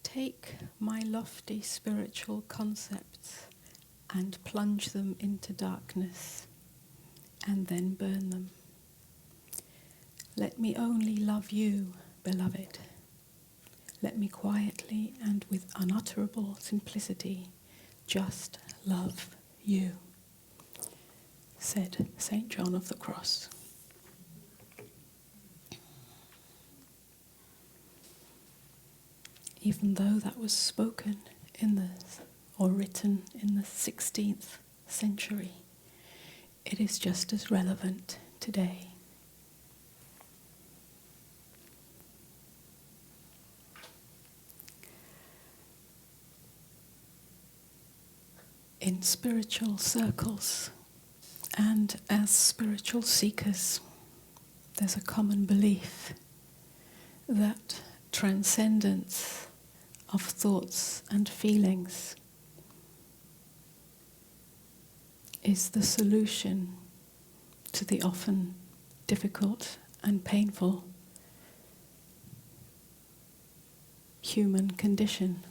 take my lofty spiritual concepts and plunge them into darkness and then burn them. Let me only love you, beloved. Let me quietly and with unutterable simplicity just love you, said St. John of the Cross. Even though that was spoken or written in the 16th century, it is just as relevant today. In spiritual circles and as spiritual seekers, there's a common belief that transcendence of thoughts and feelings is the solution to the often difficult and painful human condition.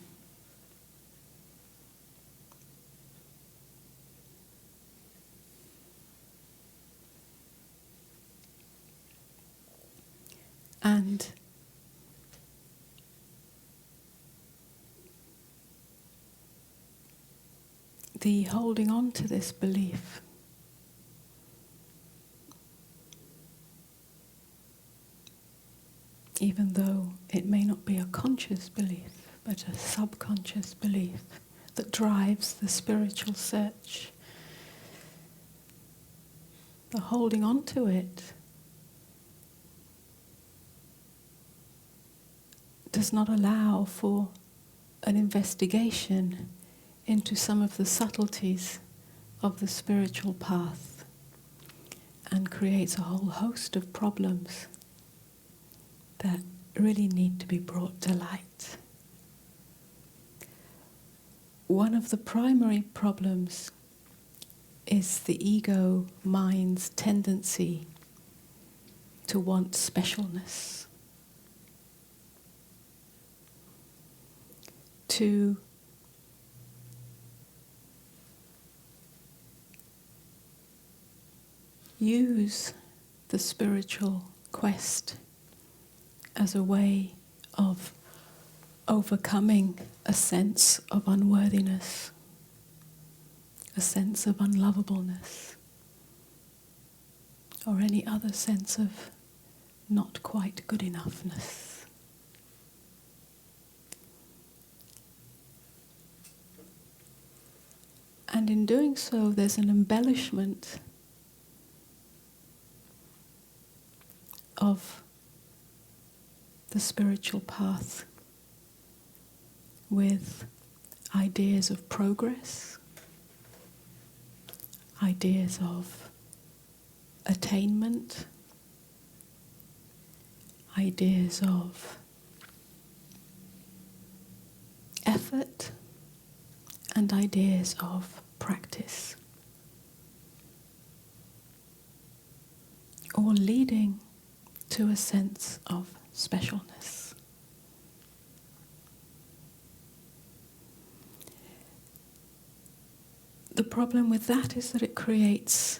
And the holding on to this belief even though it may not be a conscious belief, but a subconscious belief that drives the spiritual search, the holding on to it does not allow for an investigation into some of the subtleties of the spiritual path and creates a whole host of problems that really need to be brought to light. One of the primary problems is the ego mind's tendency to want specialness, to use the spiritual quest as a way of overcoming a sense of unworthiness, a sense of unlovableness, or any other sense of not quite good enoughness. And in doing so, there's an embellishment of the spiritual path with ideas of progress, ideas of attainment, ideas of effort, and ideas of practice, all leading to a sense of specialness. The problem with that is that it creates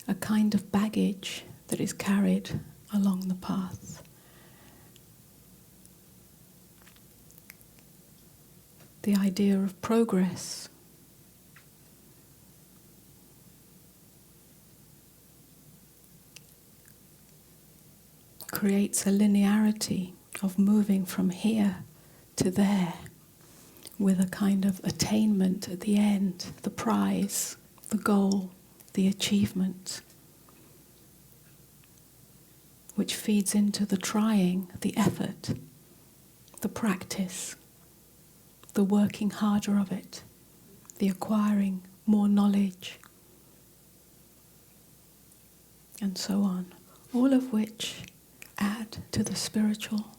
a kind of baggage that is carried along the path. The idea of progress creates a linearity of moving from here to there with a kind of attainment at the end, the prize, the goal, the achievement, which feeds into the trying, the effort, the practice, the working harder of it, the acquiring more knowledge, and so on, all of which add to the spiritual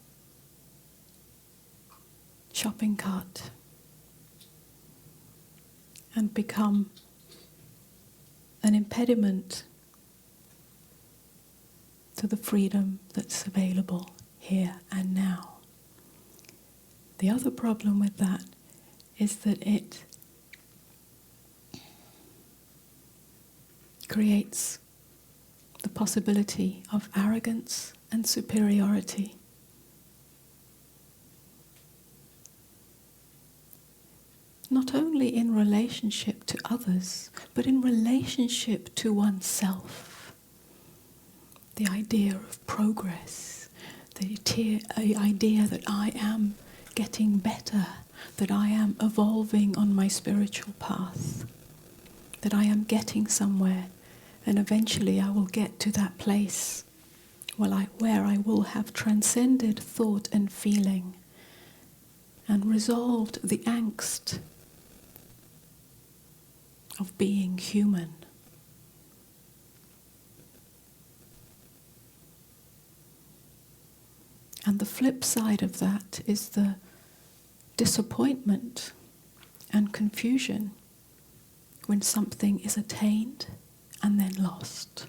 shopping cart and become an impediment to the freedom that's available here and now. The other problem with that is that it creates the possibility of arrogance and superiority. Not only in relationship to others, but in relationship to oneself. The idea of progress, the idea that I am getting better, that I am evolving on my spiritual path, that I am getting somewhere, and eventually I will get to that place where I will have transcended thought and feeling and resolved the angst of being human. And the flip side of that is the disappointment and confusion when something is attained and then lost.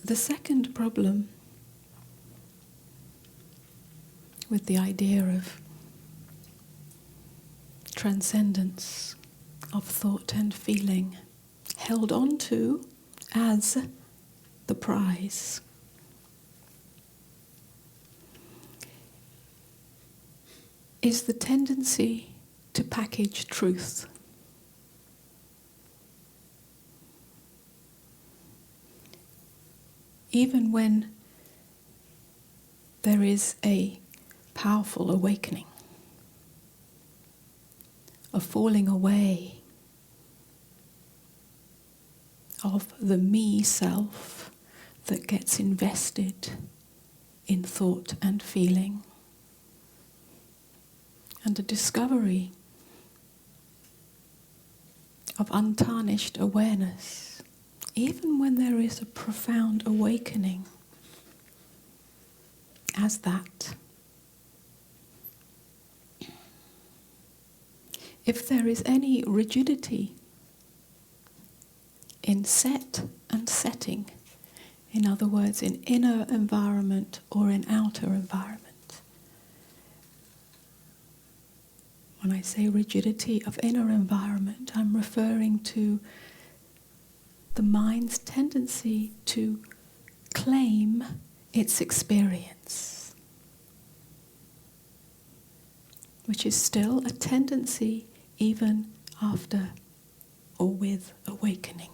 The second problem with the idea of transcendence of thought and feeling, held on to as the prize, is the tendency to package truth. Even when there is a powerful awakening, a falling away of the me self that gets invested in thought and feeling, and a discovery of untarnished awareness, even when there is a profound awakening as that. If there is any rigidity in set and setting, in other words, in inner environment or in outer environment, when I say rigidity of inner environment, I'm referring to the mind's tendency to claim its experience, which is still a tendency even after or with awakening.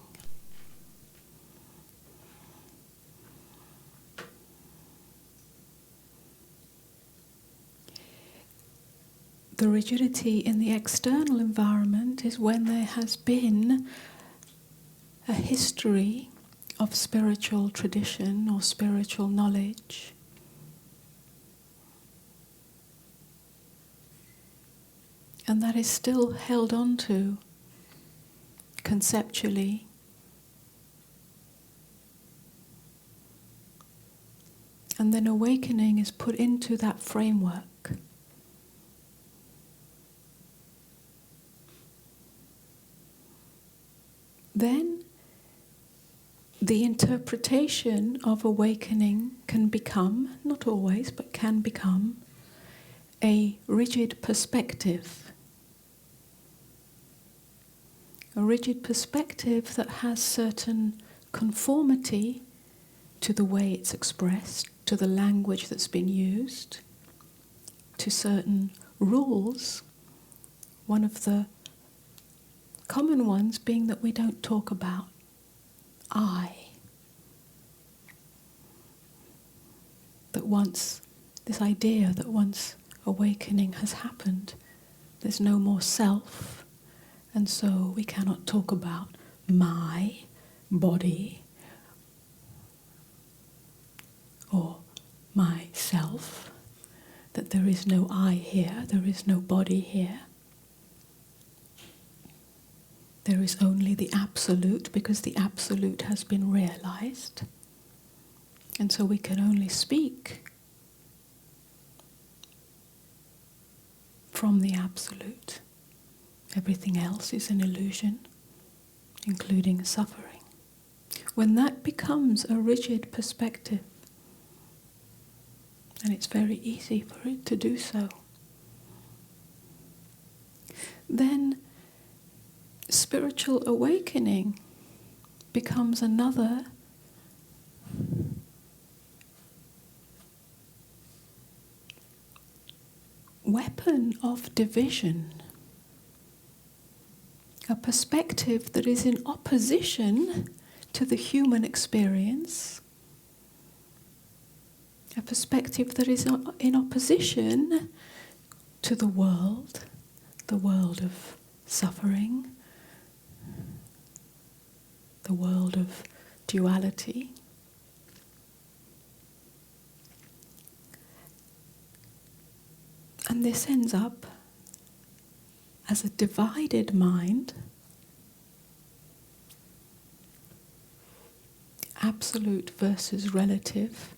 The rigidity in the external environment is when there has been a history of spiritual tradition or spiritual knowledge, and that is still held on to conceptually, and then awakening is put into that framework. Then the interpretation of awakening can become, not always, but can become, a rigid perspective. A rigid perspective that has certain conformity to the way it's expressed, to the language that's been used, to certain rules. One of the common ones being that we don't talk about I. That once, this idea that once awakening has happened, there's no more self, and so we cannot talk about my body or myself, that there is no I here, there is no body here. There is only the absolute, because the absolute has been realized. And so we can only speak from the absolute. Everything else is an illusion. including suffering. When that becomes a rigid perspective, and it's very easy for it to do so, then spiritual awakening becomes another weapon of division, a perspective that is in opposition to the human experience, a perspective that is in opposition to the world of suffering, the world of duality. And this ends up as a divided mind, absolute versus relative,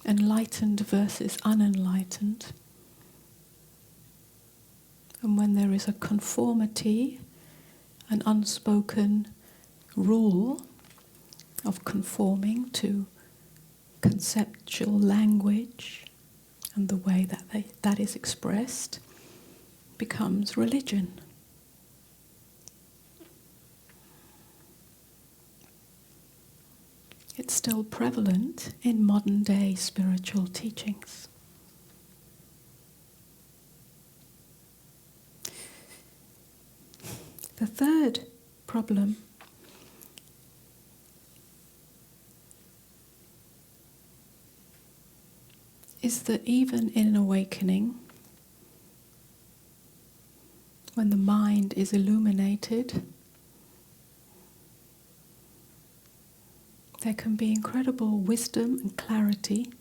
enlightened versus unenlightened. And when there is a conformity, an unspoken rule of conforming to conceptual language and the way that that is expressed, becomes religion. It's still prevalent in modern day spiritual teachings. The third problem is that even in awakening, when the mind is illuminated, there can be incredible wisdom and clarity.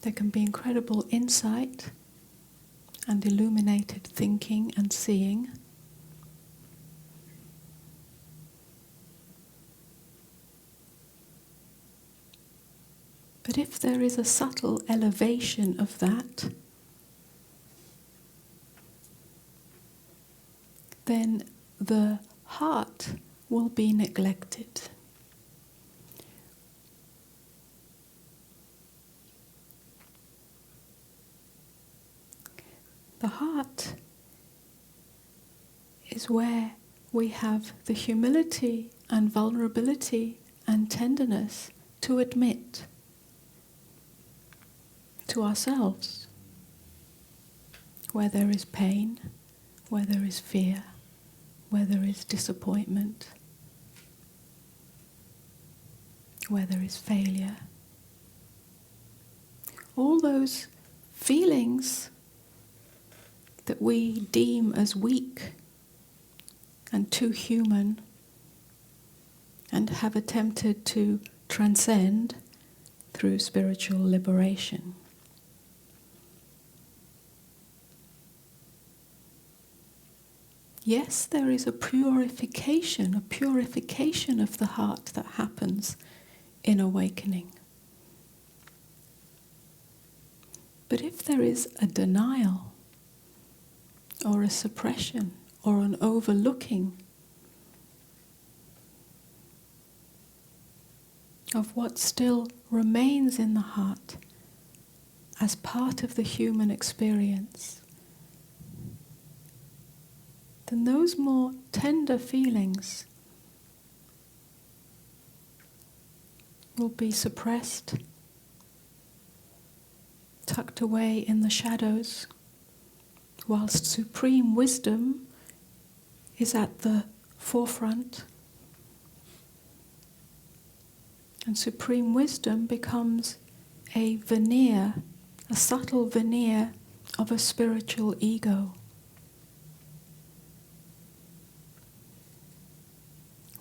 There can be incredible insight and illuminated thinking and seeing. But if there is a subtle elevation of that, then the heart will be neglected. The heart is where we have the humility and vulnerability and tenderness to admit to ourselves where there is pain, where there is fear, where there is disappointment, where there is failure. All those feelings that we deem as weak and too human and have attempted to transcend through spiritual liberation. Yes, there is a purification of the heart that happens in awakening. But if there is a denial, or a suppression, or an overlooking of what still remains in the heart as part of the human experience, then those more tender feelings will be suppressed, tucked away in the shadows, whilst supreme wisdom is at the forefront. And supreme wisdom becomes a veneer, a subtle veneer of a spiritual ego.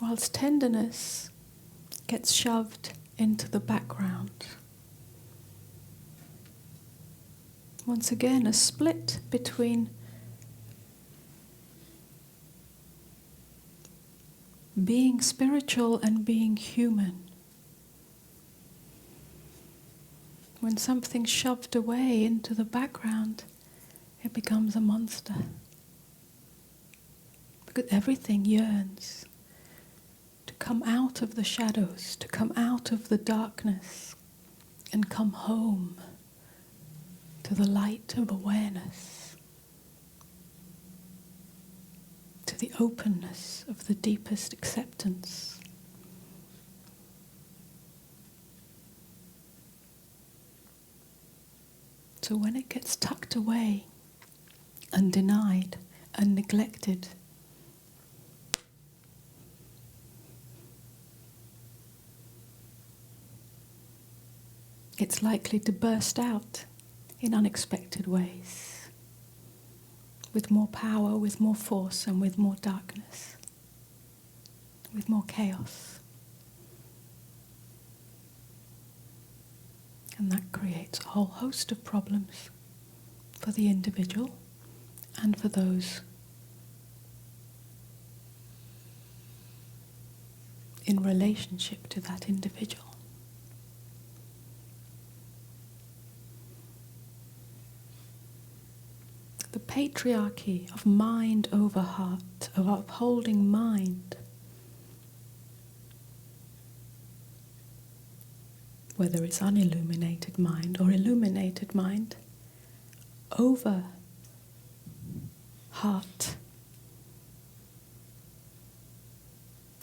Whilst tenderness gets shoved into the background. Once again, a split between being spiritual and being human. When something's shoved away into the background, it becomes a monster. It Because everything yearns to come out of the shadows, to come out of the darkness and come home to the light of awareness, to the openness of the deepest acceptance. So when it gets tucked away and denied and neglected, it's likely to burst out in unexpected ways, with more power, with more force, and with more darkness, with more chaos. And that creates a whole host of problems for the individual and for those in relationship to that individual. The patriarchy of mind over heart, of upholding mind, whether it's unilluminated mind or illuminated mind, over heart,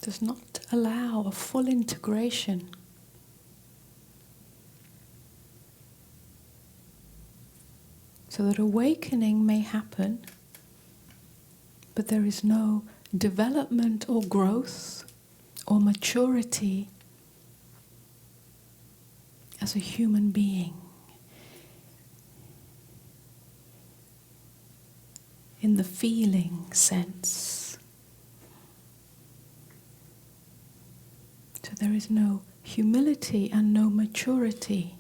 does not allow a full integration. So that awakening may happen, but there is no development or growth or maturity as a human being in the feeling sense. So there is no humility and no maturity.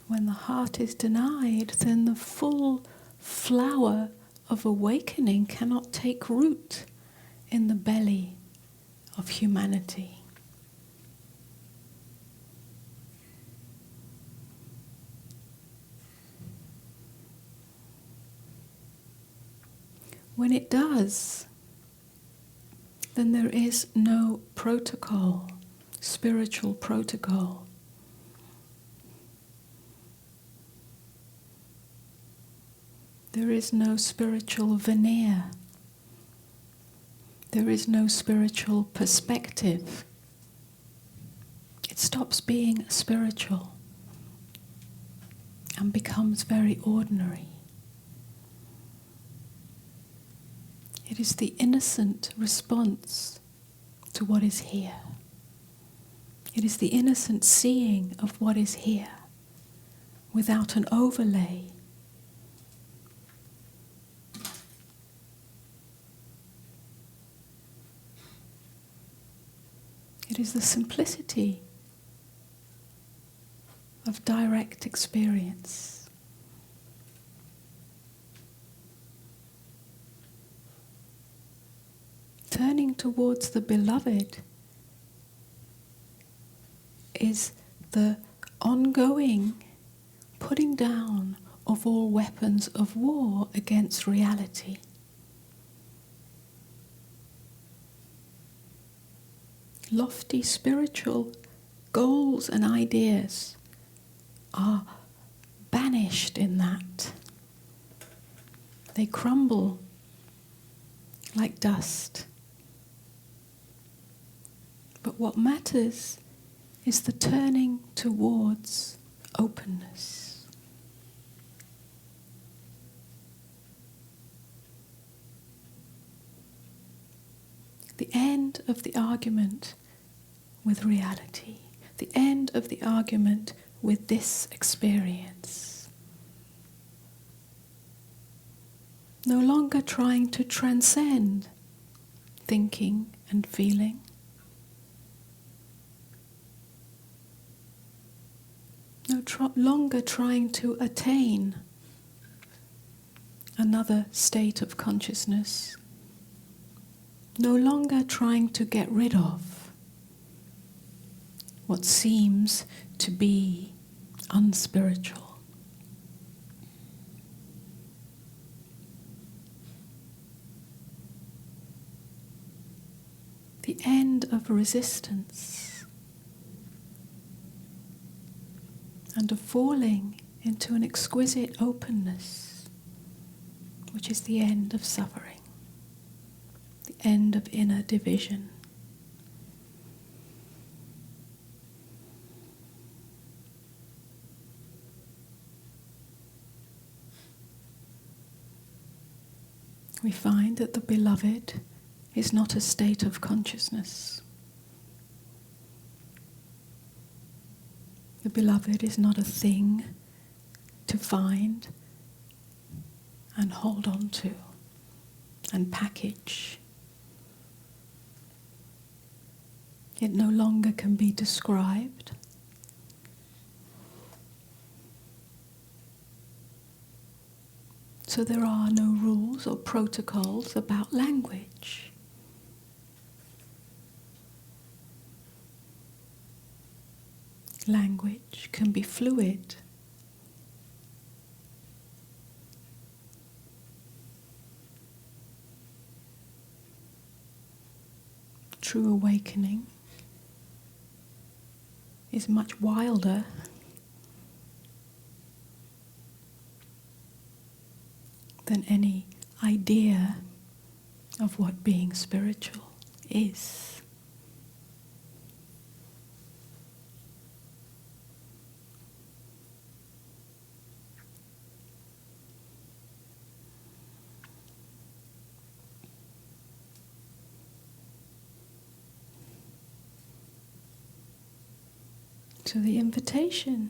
When the heart is denied, then the full flower of awakening cannot take root in the belly of humanity. When it does, then there is no protocol, spiritual protocol. There is no spiritual veneer. There is no spiritual perspective. It stops being spiritual and becomes very ordinary. It is the innocent response to what is here. It is the innocent seeing of what is here without an overlay. It is the simplicity of direct experience. Turning towards the beloved is the ongoing putting down of all weapons of war against reality. Lofty spiritual goals and ideas are banished in that. They crumble like dust. But what matters is the turning towards openness. The end of the argument with reality, the end of the argument with this experience. No longer trying to transcend thinking and feeling. No longer trying to attain another state of consciousness. No longer trying to get rid of what seems to be unspiritual. The end of resistance and of falling into an exquisite openness, which is the end of suffering, the end of inner division. We find that the beloved is not a state of consciousness. The beloved is not a thing to find and hold on to and package. It no longer can be described. So there are no rules or protocols about language. Language can be fluid. True awakening is much wilder than any idea of what being spiritual is. So the invitation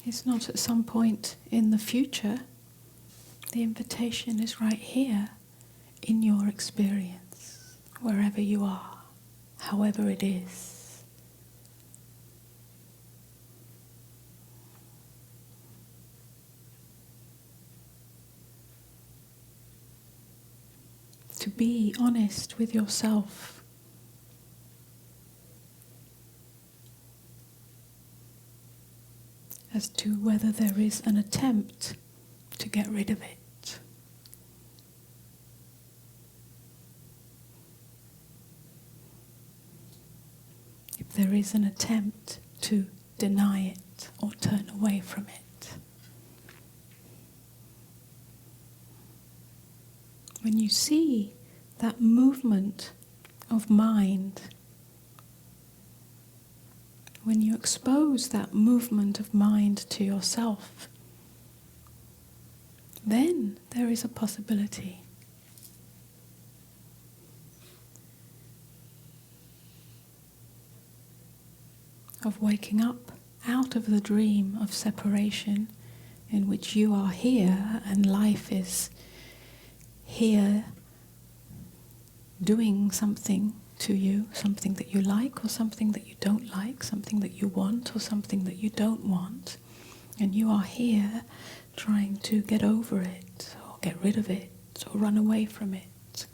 is not at some point in the future. The invitation is right here in your experience, wherever you are, however it is. To be honest with yourself. As to whether there is an attempt to get rid of it. If there is an attempt to deny it or turn away from it. When you see that movement of mind, when you expose that movement of mind to yourself, then there is a possibility of waking up out of the dream of separation in which you are here and life is here doing something to you, something that you like or something that you don't like, something that you want or something that you don't want. And you are here trying to get over it or get rid of it or run away from it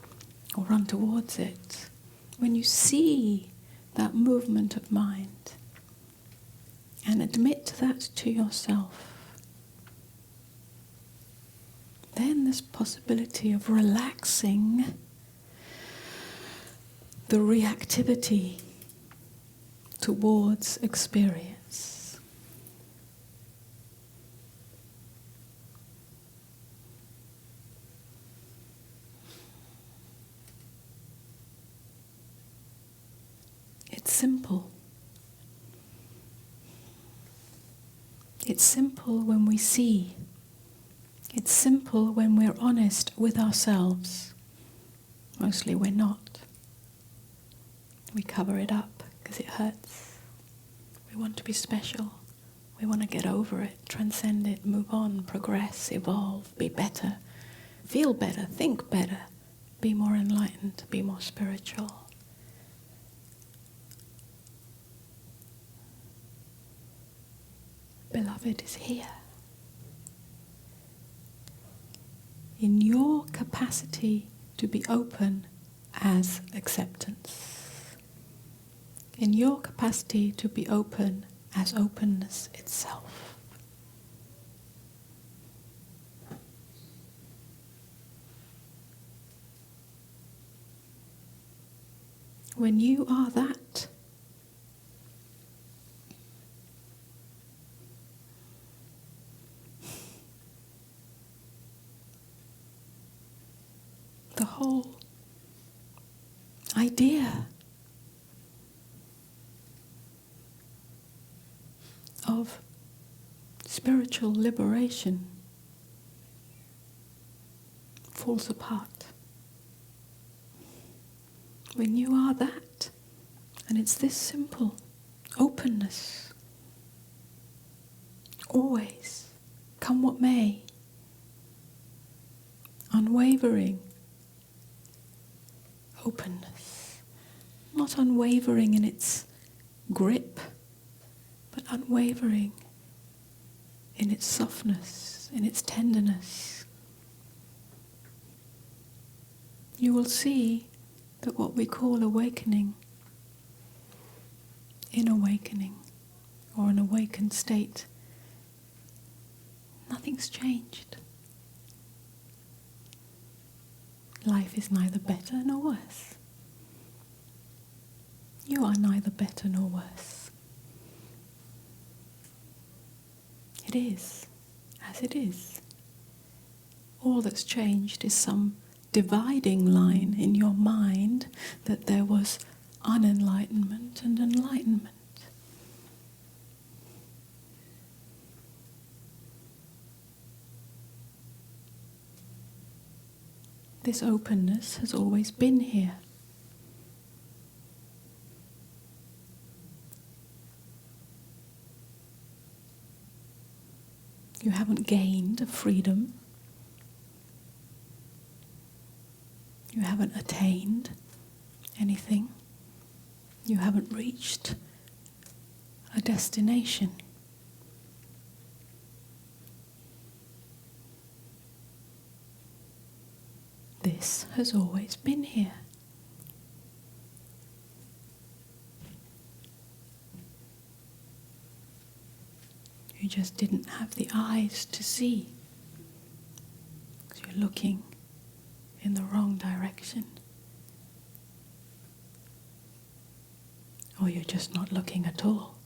or run towards it. When you see that movement of mind and admit that to yourself, then there's possibility of relaxing the reactivity towards experience. It's simple. It's simple when we see. It's simple when we're honest with ourselves. Mostly we're not. We cover it up because it hurts. We want to be special. We want to get over it, transcend it, move on, progress, evolve, be better, feel better, think better, be more enlightened, be more spiritual. Beloved is here. In your capacity to be open as acceptance, in your capacity to be open as openness itself. When you are that, the whole idea of spiritual liberation falls apart. When you are that, and it's this simple, openness, always, come what may, unwavering openness, not unwavering in its grip, but unwavering in its softness, in its tenderness. You will see that what we call awakening, in awakening, or an awakened state, nothing's changed. Life is neither better nor worse. You are neither better nor worse. It is as it is. All that's changed is some dividing line in your mind that there was unenlightenment and enlightenment. This openness has always been here. You haven't gained a freedom. You haven't attained anything. You haven't reached a destination. This has always been here. You just didn't have the eyes to see, because you're looking in the wrong direction. Or you're just not looking at all.